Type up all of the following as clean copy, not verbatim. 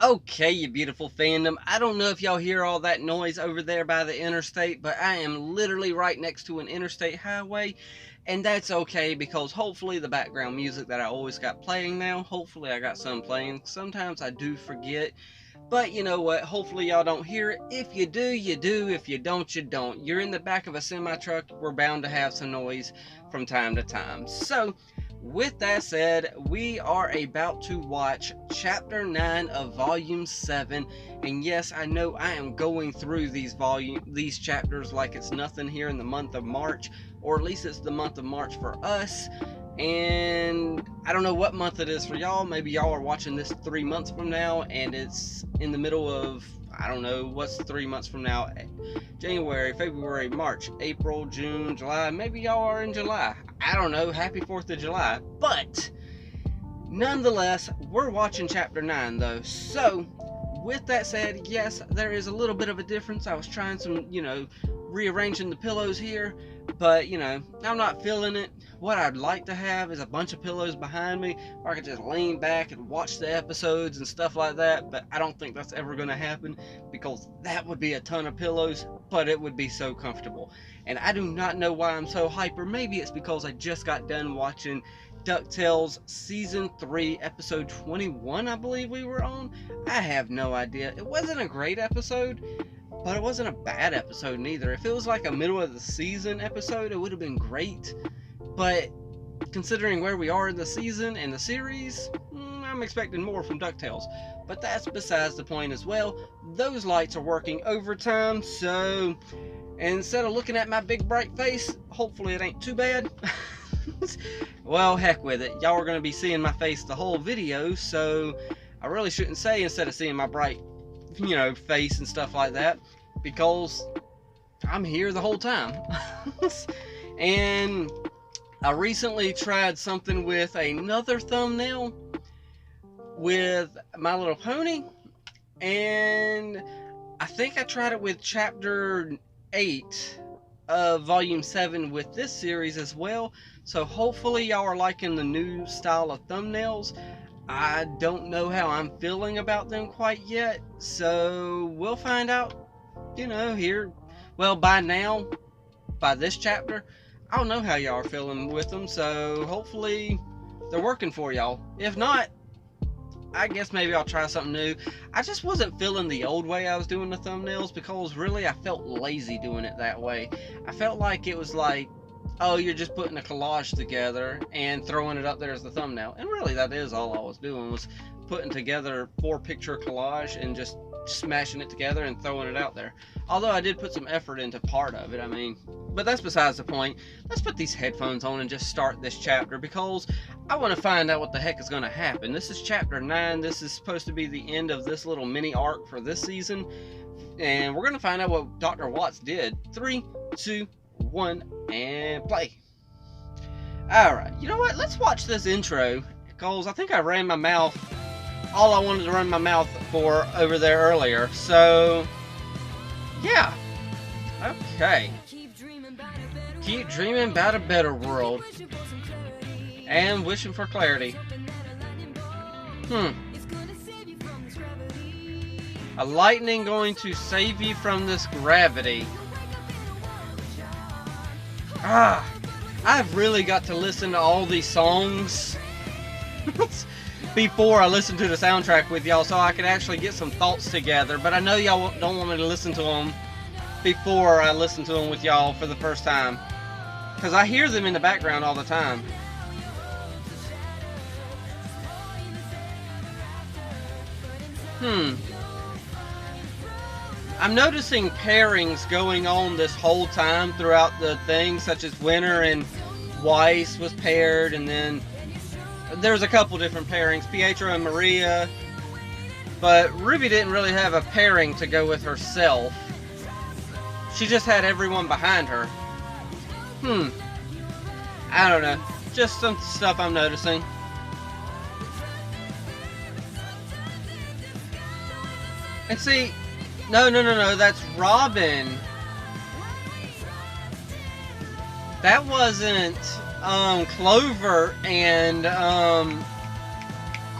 Okay, you beautiful fandom. I don't know if y'all hear all that noise over there by the interstate, but I am literally right next to an interstate highway, and that's okay because hopefully the background music that I always got playing now, hopefully I got some playing. Sometimes I do forget, but you know what? Hopefully y'all don't hear it. If you do, you do. If you don't, you don't. You're in the back of a semi truck. We're bound to have some noise from time to time. So, with that said, we are about to watch Chapter 9 of Volume 7. And yes, I know I am going through these chapters like it's nothing here in the month of March, or at least it's the month of March for us. And I don't know what month it is for y'all. Maybe y'all are watching this 3 months from now and it's in the middle of, I don't know, what's 3 months from now? January, February, March, April, June, July. Maybe y'all are in July. I don't know. Happy 4th of July. But nonetheless, we're watching Chapter 9 though. So with that said, yes, there is a little bit of a difference. I was trying some, rearranging the pillows here, but I'm not feeling it. What I'd like to have is a bunch of pillows behind me where I could just lean back and watch the episodes and stuff like that, but I don't think that's ever going to happen because that would be a ton of pillows, but it would be so comfortable. And I do not know why I'm so hyper. Maybe it's because I just got done watching DuckTales Season 3, Episode 21, I believe we were on. I have no idea. It wasn't a great episode, but it wasn't a bad episode neither. If it was like a middle of the season episode, it would have been great. But considering where we are in the season and the series, I'm expecting more from DuckTales. But that's besides the point as well. Those lights are working overtime, so instead of looking at my big bright face, hopefully it ain't too bad. Well, heck with it. Y'all are going to be seeing my face the whole video, so I really shouldn't say instead of seeing my bright, face and stuff like that, because I'm here the whole time. And I recently tried something with another thumbnail with My Little Pony, and I think I tried it with Chapter 8 of Volume 7 with this series as well. So hopefully y'all are liking the new style of thumbnails. I don't know how I'm feeling about them quite yet, so we'll find out, here. Well, by now, by this chapter, I don't know how y'all are feeling with them, so hopefully they're working for y'all. If not, I guess maybe I'll try something new. I just wasn't feeling the old way I was doing the thumbnails because really I felt lazy doing it that way. I felt like it was like, oh, you're just putting a collage together and throwing it up there as the thumbnail. And really that is all I was doing, was putting together 4-picture collage and just smashing it together and throwing it out there. Although I did put some effort into part of it, but that's besides the point. Let's put these headphones on and just start this chapter because I want to find out what the heck is going to happen. This is Chapter 9. This is supposed to be the end of this little mini arc for this season. And we're going to find out what Dr. Watts did. 3, 2, 1, and play. Alright, you know what? Let's watch this intro because I think I ran my mouth all I wanted to run my mouth for over there earlier. So, yeah. Okay. Keep dreaming about a better world. And wishing for clarity. A lightning going to save you from this gravity. I've really got to listen to all these songs before I listen to the soundtrack with y'all so I can actually get some thoughts together. But I know y'all don't want me to listen to them before I listen to them with y'all for the first time, because I hear them in the background all the time. I'm noticing pairings going on this whole time throughout the thing, such as Winter and Weiss was paired, and then there's a couple different pairings, Pietro and Maria, but Rwby didn't really have a pairing to go with herself. She just had everyone behind her. I don't know. Just some stuff I'm noticing. And see, no, that's Robin. That wasn't Clover and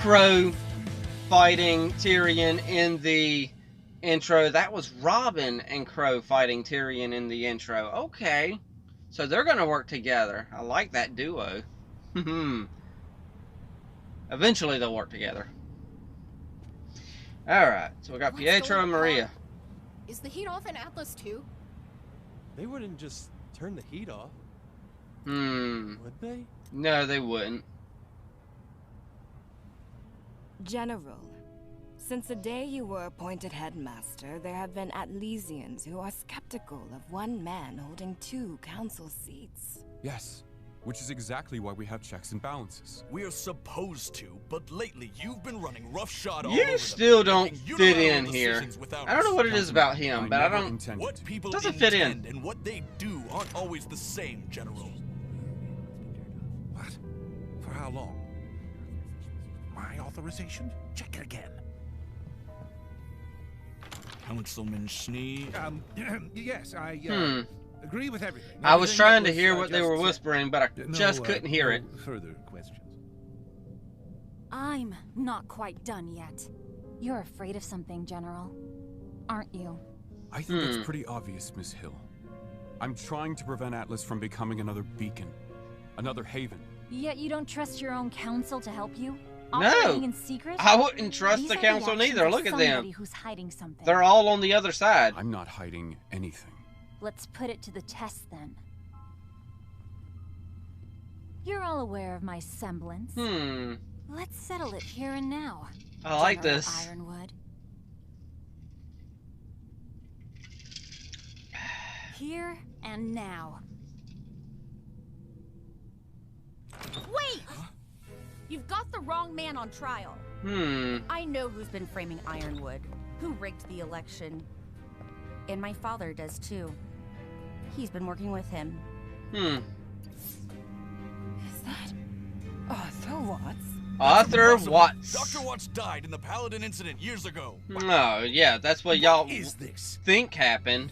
Crow fighting Tyrion in the intro. That was Robin and Crow fighting Tyrion in the intro. Okay. So they're going to work together. I like that duo. Eventually they'll work together. Alright, so we got Pietro and Maria. Is the heat off in Atlas too? They wouldn't just turn the heat off. Would they? No, they wouldn't. General, since the day you were appointed headmaster, there have been Atlesians who are skeptical of one man holding 2 council seats. Yes, which is exactly why we have checks and balances. We're supposed to, but lately you've been running roughshod all You over still them, don't fit in here. I don't know what it is about him, but I don't. What people doesn't fit in. And what they do aren't always the same, General. What? For how long? My authorization? Check it again. Councilman Schnee. Yes, I agree with everything. I was trying to hear what they were whispering, but I just couldn't hear it. Further questions? I'm not quite done yet. You're afraid of something, General, aren't you? I think it's pretty obvious, Miss Hill. I'm trying to prevent Atlas from becoming another beacon, another haven. Yet you don't trust your own council to help you? No, Operating in secret? I wouldn't trust These the are council actions neither. of Look at them. somebody who's hiding something. They're all on the other side. I'm not hiding anything. Let's put it to the test then. You're all aware of my semblance. Let's settle it here and now. I like General this. Ironwood. Here and now. Wait! You've got the wrong man on trial. I know who's been framing Ironwood, who rigged the election. And my father does too. He's been working with him. Is that Arthur Watts? Arthur Watts. Dr. Watts died in the Paladin incident years ago. No, yeah, that's what y'all think happened.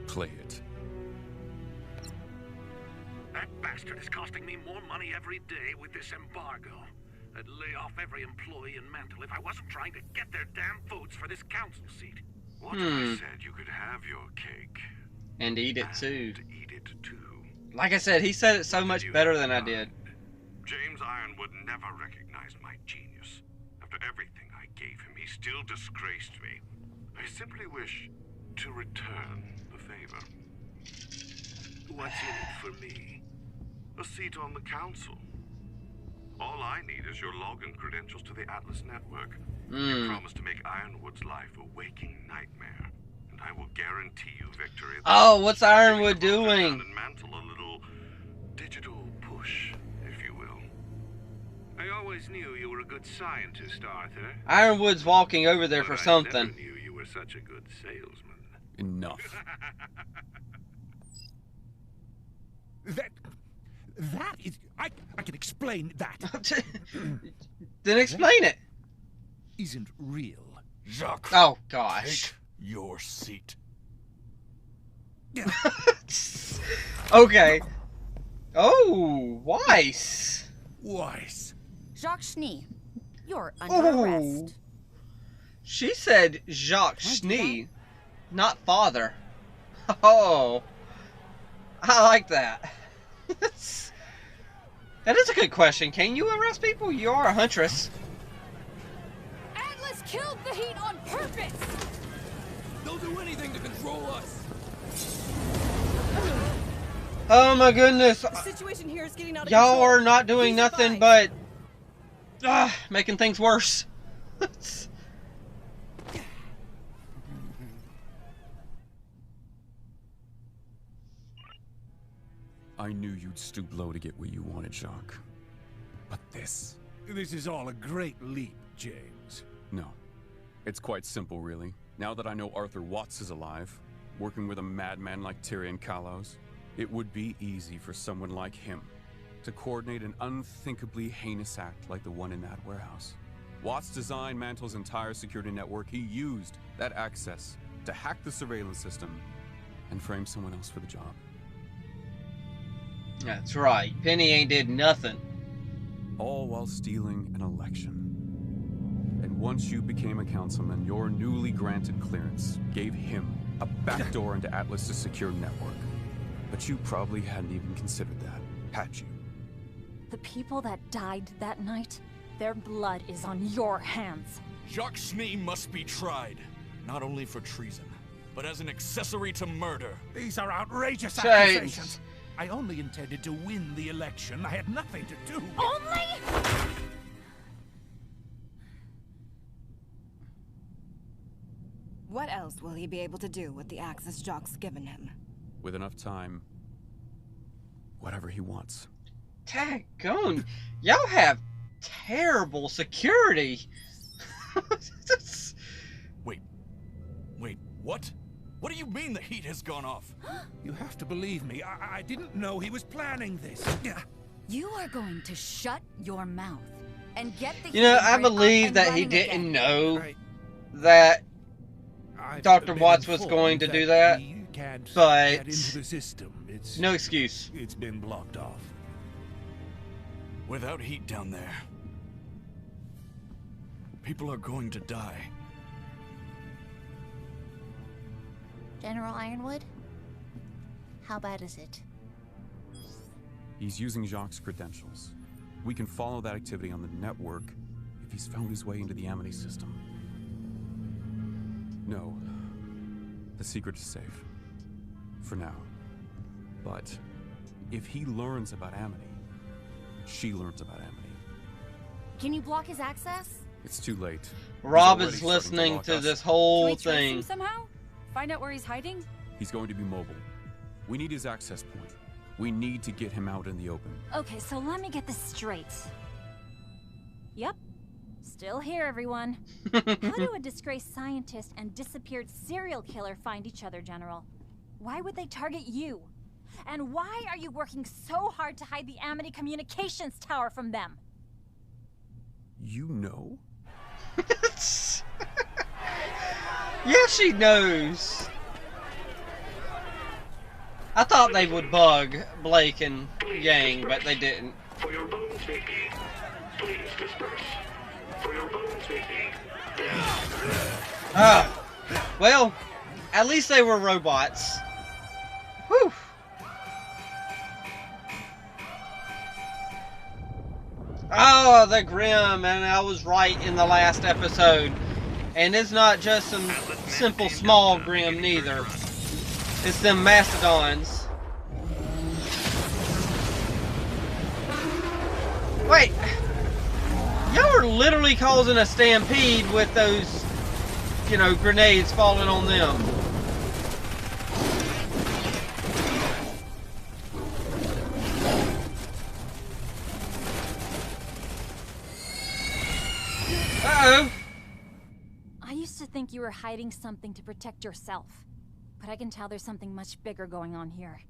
Play it. That bastard is costing me more money every day with this embargo. I'd lay off every employee in Mantle if I wasn't trying to get their damn votes for this council seat. What if I said you could have your cake? And eat it too. And eat it too. Like I said, he said it so much better than I did. James Ironwood never recognized my genius. After everything I gave him, he still disgraced me. I simply wish to return the favor. What's in it for me? A seat on the council. All I need is your login credentials to the Atlas network. You promise to make Ironwood's life a waking nightmare, and I will guarantee you victory. Oh, what's Ironwood doing? And Mantle a little digital push, if you will. I always knew you were a good scientist, Arthur. Ironwood's walking over there for something. I never knew you were such a good salesman. Enough. That is... I can explain that. Then explain it. Isn't real. Jacques. Oh, gosh. Take your seat. Okay. Oh, Weiss. Weiss. Jacques Schnee, you're under arrest. She said Jacques Schnee, not father. Oh, I like that. That is a good question. Can you arrest people? You are a huntress. Atlas killed the heat on purpose! They'll do anything to control us. Oh my goodness. The situation here is getting out of Y'all control. are not doing nothing but making things worse. I knew you'd stoop low to get what you wanted, Jacques. But this... This is all a great leap, James. No. It's quite simple, really. Now that I know Arthur Watts is alive, working with a madman like Tyrion Kalos, it would be easy for someone like him to coordinate an unthinkably heinous act like the one in that warehouse. Watts designed Mantle's entire security network. He used that access to hack the surveillance system and frame someone else for the job. That's right. Penny ain't did nothing. all while stealing an election. And once you became a councilman, your newly granted clearance gave him a backdoor into Atlas's secure network. But you probably hadn't even considered that, had you? The people that died that night, their blood is on your hands. Jacques Schnee must be tried, not only for treason, but as an accessory to murder. These are outrageous accusations. I only intended to win the election. I had nothing to do with... Only? What else will he be able to do with the access Jacques given him? With enough time, whatever he wants. Daggone, y'all have terrible security. Wait, what? What do you mean the heat has gone off? You have to believe me. I didn't know he was planning this. You are going to shut your mouth and get the... You know, I believe that he didn't know that Dr. Watts was going to do that, but get into the system. No excuse. It's been blocked off. Without heat down there, people are going to die. General Ironwood? How bad is it? He's using Jacques' credentials. We can follow that activity on the network if he's found his way into the Amity system. No. The secret is safe. For now. But if he learns about Amity, she learns about Amity. Can you block his access? It's too late. Rob is listening to this whole Can we trace thing. him somehow? Find out where he's hiding? He's going to be mobile. We need his access point. We need to get him out in the open. Okay, so let me get this straight. Yep. Still here, everyone. How do a disgraced scientist and disappeared serial killer find each other, General? Why would they target you? And why are you working so hard to hide the Amity communications tower from them? You know? Yeah, she knows. I thought they would bug Blake and Yang, but they didn't. For your bones may be, please disperse. For your bones may be. Well, at least they were robots. Whew. Oh, the Grim, and I was right in the last episode. And it's not just some simple small Grim neither. It's them mastodons. Wait, y'all are literally causing a stampede with those, you know, grenades falling on them. Uh-oh. I used to think you were hiding something to protect yourself, but I can tell there's something much bigger going on here.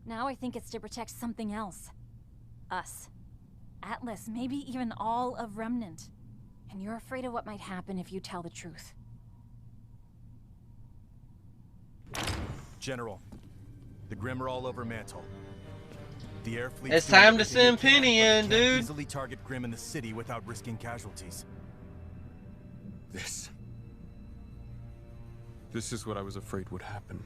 Now I think it's to protect something else. Us. Atlas, maybe even all of Remnant. And you're afraid of what might happen if you tell the truth. General, the Grim are all over Mantle. The air fleet. It's time to send Penny in, dude. Easily target Grim in the city without risking casualties. This is what I was afraid would happen.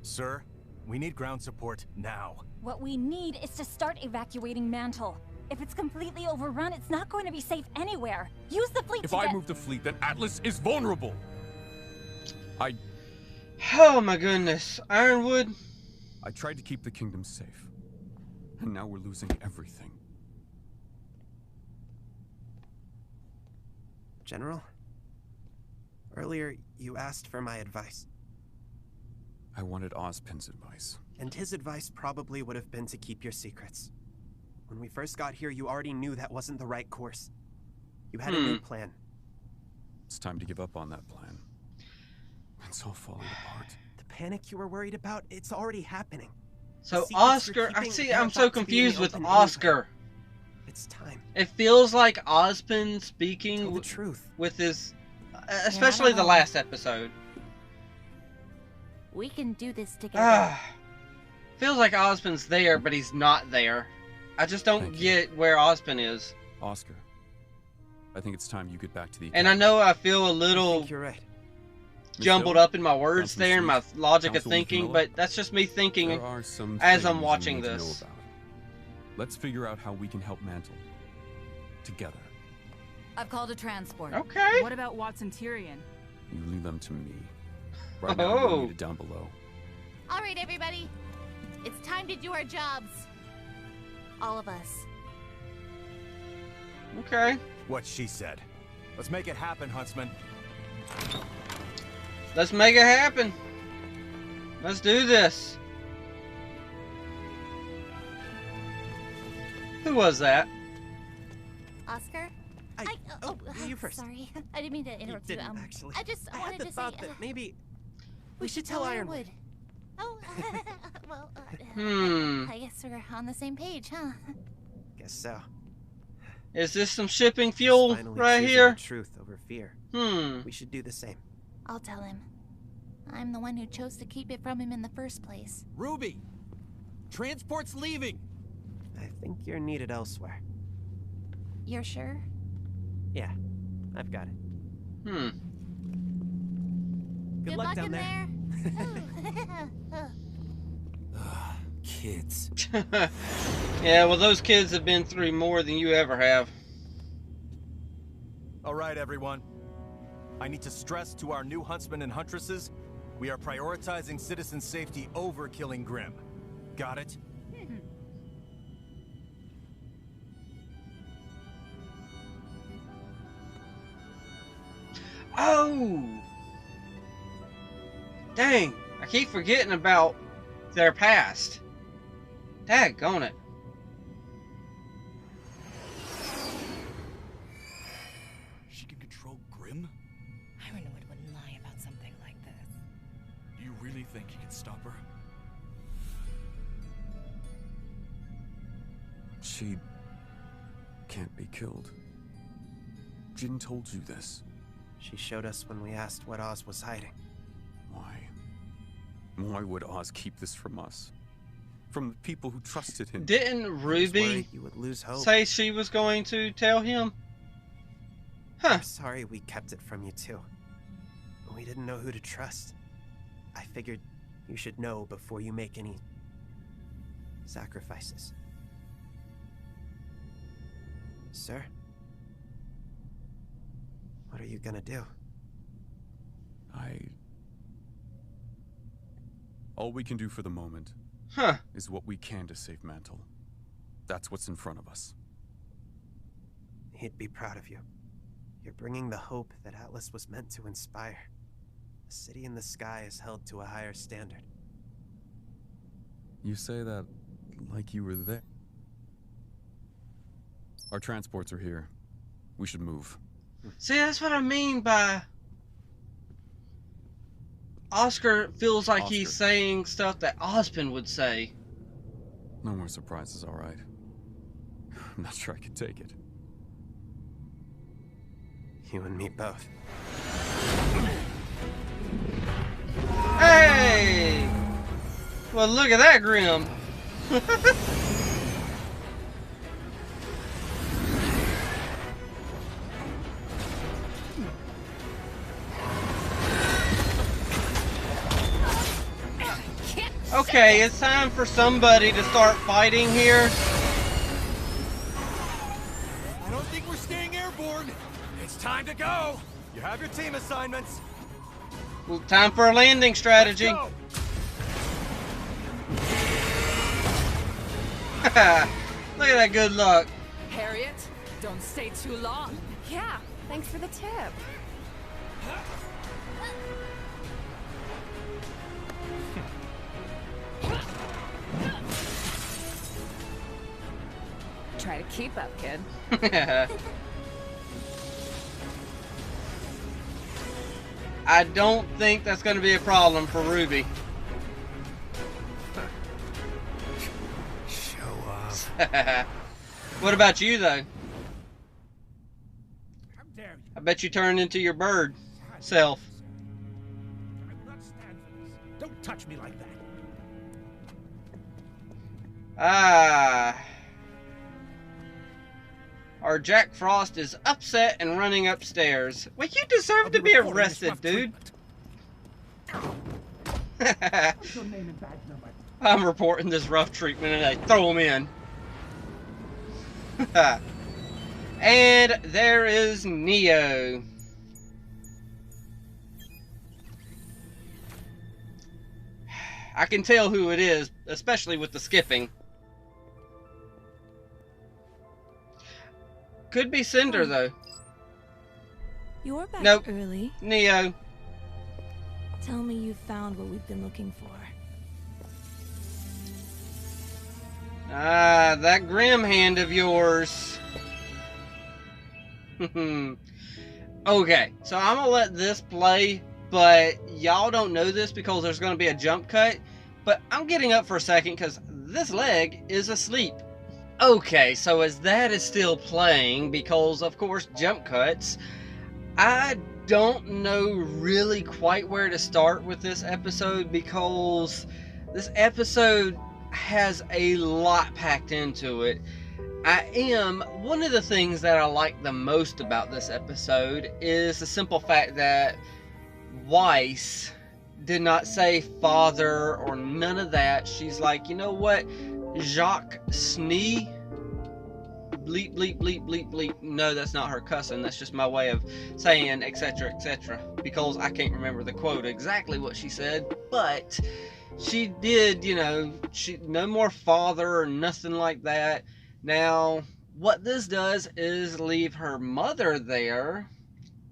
Sir, we need ground support now. What we need is to start evacuating Mantle. If it's completely overrun, it's not going to be safe anywhere. Use the fleet If to I move the fleet, then Atlas is vulnerable. Oh my goodness. Ironwood? I tried to keep the kingdom safe. And now we're losing everything. General? Earlier, you asked for my advice. I wanted Ozpin's advice. And his advice probably would have been to keep your secrets. When we first got here, you already knew that wasn't the right course. You had a new plan. It's time to give up on that plan. It's all falling apart. The panic you were worried about, it's already happening. So Oscar, I'm so confused with Oscar. It's time. It feels like Ozpin speaking the truth with his, especially the last episode. We can do this together. Feels like Ozpin's there, but he's not there. I just don't get where Ozpin is. Oscar, I think it's time you get back to the And I know I feel a little I think you're right. jumbled up in my words Councilman there, my Smith, logic of Councilman thinking, Camilla, but that's just me thinking there are some as I'm things you watching need to know this. about. Let's figure out how we can help Mantle. Together. I've called a transport. Okay. What about Watson Tyrion? You leave them to me. Right now, I'm needed down below. All right, everybody. It's time to do our jobs. All of us. Okay. What she said. Let's make it happen, Huntsman. Let's make it happen. Let's do this. Who was that? Oscar? You first. Sorry. I didn't mean to interrupt you. didn't, actually. I I wanted had the to thought say, that maybe we should tell Ironwood. Oh, well, I guess we're on the same page, huh? Guess so. Is this some shipping fuel Finally right choosing here? the truth over fear. We should do the same. I'll tell him. I'm the one who chose to keep it from him in the first place. Rwby! Transport's leaving! I think you're needed elsewhere. You're sure? Yeah, I've got it. Good luck down there. Kids. Yeah, well, those kids have been through more than you ever have. All right, everyone. I need to stress to our new huntsmen and huntresses, we are prioritizing citizen safety over killing Grimm. Got it? Oh! Dang, I keep forgetting about their past. Daggone it. She can control Grimm? Ironwood wouldn't lie about something like this. Do you really think you can stop her? She can't be killed. Jin told you this. She showed us when we asked what Oz was hiding. Why? Why would Oz keep this from us? From the people who trusted him? Didn't Rwby You would lose hope. say she was going to tell him? Huh. I'm sorry we kept it from you too. We didn't know who to trust. I figured you should know before you make any sacrifices. Sir? What are you gonna do? All we can do for the moment is what we can to save Mantle. That's what's in front of us. He'd be proud of you. You're bringing the hope that Atlas was meant to inspire. The city in the sky is held to a higher standard. You say that like you were there. Our transports are here. We should move. See, that's what I mean by Oscar feels like he's saying stuff that Ozpin would say. No more surprises, all right. I'm not sure I can take it. You and me both. Hey! Well, look at that, Grimm. Okay, it's time for somebody to start fighting here. I don't think we're staying airborne. It's time to go. You have your team assignments. Well, time for a landing strategy. Let's go. Look at that good luck. Harriet, don't stay too long. Yeah, thanks for the tip. Try to keep up, kid. I don't think that's going to be a problem for Rwby. Show off. What about you, though? How dare you? I bet you turned into your bird self. I will not stand for this. Don't touch me like that. Ah. Our Jack Frost is upset and running upstairs. Well, you deserve to be arrested, dude. I'm reporting this rough treatment and I throw him in. And there is Neo. I can tell who it is, especially with the skipping. Could be Cinder, though. You're back Nope. early. Neo. Tell me you found what we've been looking for. Ah, that Grim hand of yours. Okay, so I'm gonna let this play, but y'all don't know this because there's gonna be a jump cut. But I'm getting up for a second because this leg is asleep. Okay, so as that is still playing, because of course jump cuts, I don't know really quite where to start with this episode because this episode has a lot packed into it. One of the things that I like the most about this episode is the simple fact that Weiss did not say father or none of that. She's like, you know what, Jacques Schnee, bleep bleep bleep bleep bleep. No, that's not her cussing, that's just my way of saying etc etc, because I can't remember the quote exactly what she said, but she did, you know, she no more father or nothing like that. Now what this does is leave her mother there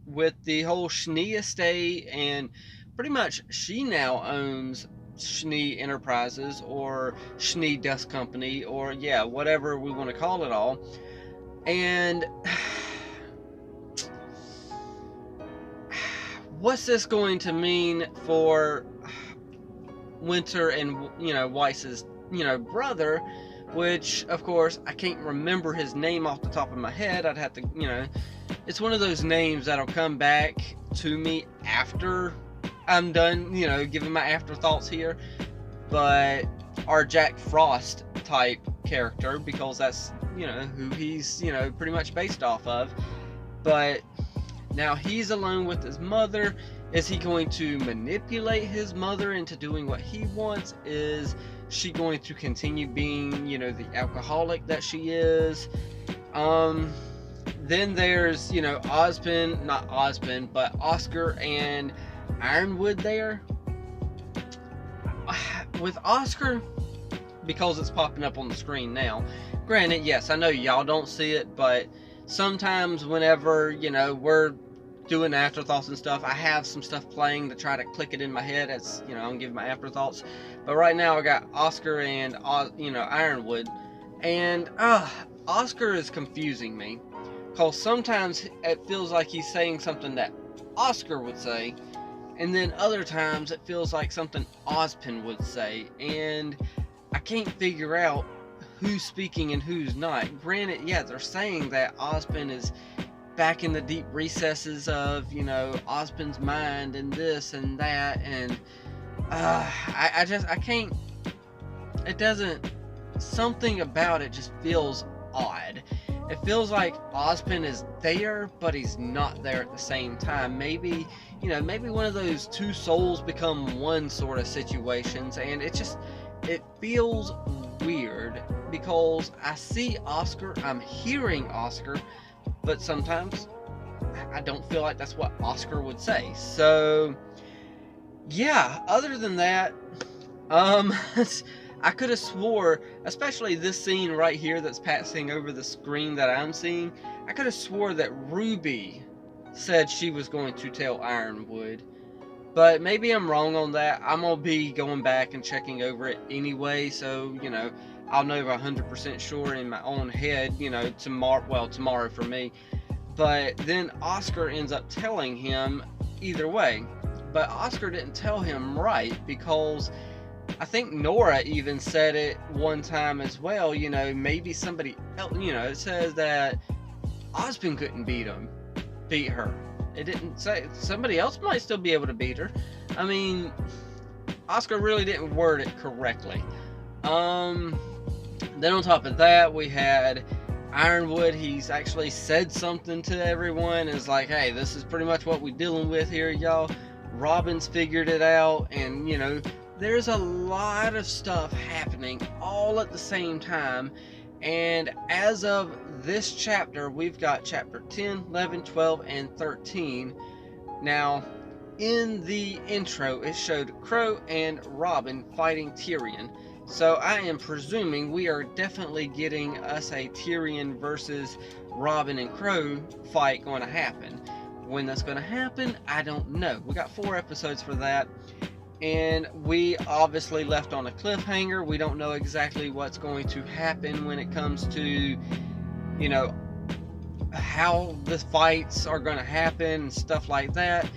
with the whole Schnee estate, and pretty much she now owns Schnee Enterprises or Schnee Dust Company, or yeah, whatever we want to call it all. And what's this going to mean for Winter and, you know, Weiss's, you know, brother, which of course I can't remember his name off the top of my head. I'd have to, you know, it's one of those names that'll come back to me after I'm done, you know, giving my afterthoughts here. But our Jack Frost type character, because that's, you know, who he's, you know, pretty much based off of. But now he's alone with his mother. Is he going to manipulate his mother into doing what he wants? Is she going to continue being, you know, the alcoholic that she is? Then there's, you know, not Osmond, but Oscar and Ironwood there. With Oscar, because it's popping up on the screen now, granted, yes, I know y'all don't see it, but sometimes whenever, you know, we're doing afterthoughts and stuff, I have some stuff playing to try to click it in my head as, you know, I'm giving my afterthoughts. But right now I got Oscar and, you know, Ironwood, and Oscar is confusing me, because sometimes it feels like he's saying something that Oscar would say, and then other times it feels like something Ozpin would say, and I can't figure out who's speaking and who's not. Granted, yeah, they're saying that Ozpin is back in the deep recesses of, you know, Ozpin's mind and this and that, and I can't, it doesn't, something about it just feels odd. It feels like Ozpin is there, but he's not there at the same time. Maybe, you know, maybe one of those two souls become one sort of situations, and it feels weird, because I see Oscar, I'm hearing Oscar, but sometimes I don't feel like that's what Oscar would say. So yeah, other than that, I could have swore, especially this scene right here that's passing over the screen that I'm seeing, I could have swore that Rwby said she was going to tell Ironwood. But maybe I'm wrong on that. I'm going to be going back and checking over it anyway, so, you know, I'll know 100% sure in my own head, you know, tomorrow for me. But then Oscar ends up telling him either way. But Oscar didn't tell him right, because I think Nora even said it one time as well, you know, maybe somebody else, you know, it says that Ozpin couldn't beat her. It didn't say, somebody else might still be able to beat her. I mean, Oscar really didn't word it correctly. Then on top of that, we had Ironwood, he's actually said something to everyone. It's like, hey, this is pretty much what we're dealing with here, y'all. Robin's figured it out, and you know, there's a lot of stuff happening all at the same time. And as of this chapter, we've got chapter 10, 11, 12, and 13. Now, in the intro, it showed Crow and Robin fighting Tyrion. So I am presuming we are definitely getting us a Tyrion versus Robin and Crow fight going to happen. When that's going to happen, I don't know. We got 4 episodes for that. And we obviously left on a cliffhanger. We don't know exactly what's going to happen when it comes to, you know, how the fights are going to happen and stuff like that.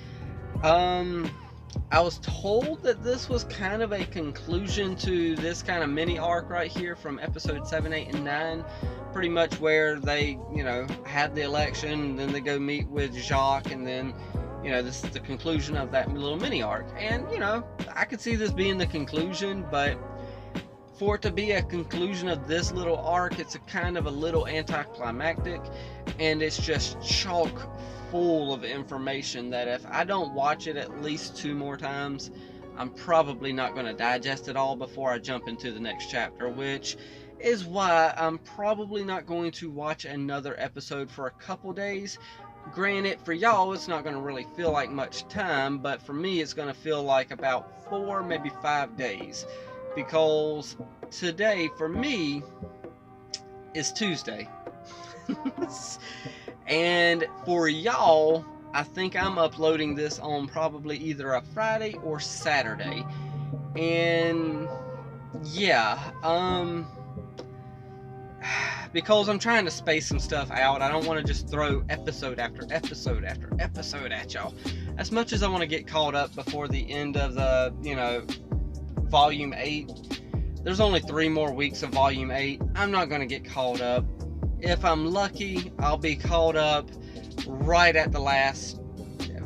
I was told that this was kind of a conclusion to this kind of mini arc right here from episode 7, 8, and 9. Pretty much where they, you know, had the election, and then they go meet with Jacques, and then, you know, this is the conclusion of that little mini arc. And, you know, I could see this being the conclusion, but for it to be a conclusion of this little arc, it's a kind of a little anticlimactic, and it's just chock full of information that if I don't watch it at least 2 more times, I'm probably not going to digest it all before I jump into the next chapter, which is why I'm probably not going to watch another episode for a couple days. Granted, for y'all, it's not going to really feel like much time, but for me, it's going to feel like about 4, maybe 5 days. Because today, for me, is Tuesday. And for y'all, I think I'm uploading this on probably either a Friday or Saturday. And yeah, because I'm trying to space some stuff out, I don't want to just throw episode after episode after episode at y'all. As much as I want to get caught up before the end of the, you know, volume 8, there's only 3 more weeks of volume 8. I'm not going to get caught up. If I'm lucky, I'll be caught up right at the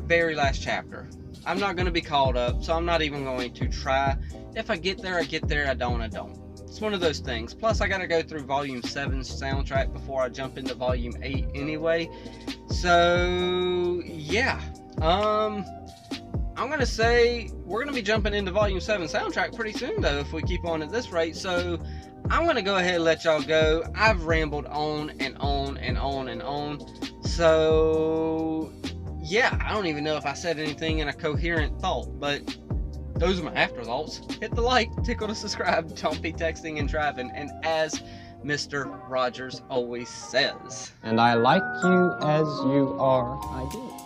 very last chapter. I'm not going to be caught up, so I'm not even going to try. If I get there, I get there. I don't, I don't. It's one of those things. Plus, I got to go through Volume 7's soundtrack before I jump into Volume 8 anyway. So, yeah. I'm going to say we're going to be jumping into Volume 7 soundtrack pretty soon, though, if we keep on at this rate. So, I'm going to go ahead and let y'all go. I've rambled on and on and on and on. So, yeah, I don't even know if I said anything in a coherent thought, but those are my afterthoughts. Hit the like, tickle to subscribe, don't be texting and driving, and as Mr. Rogers always says. And I like you as you are, I do.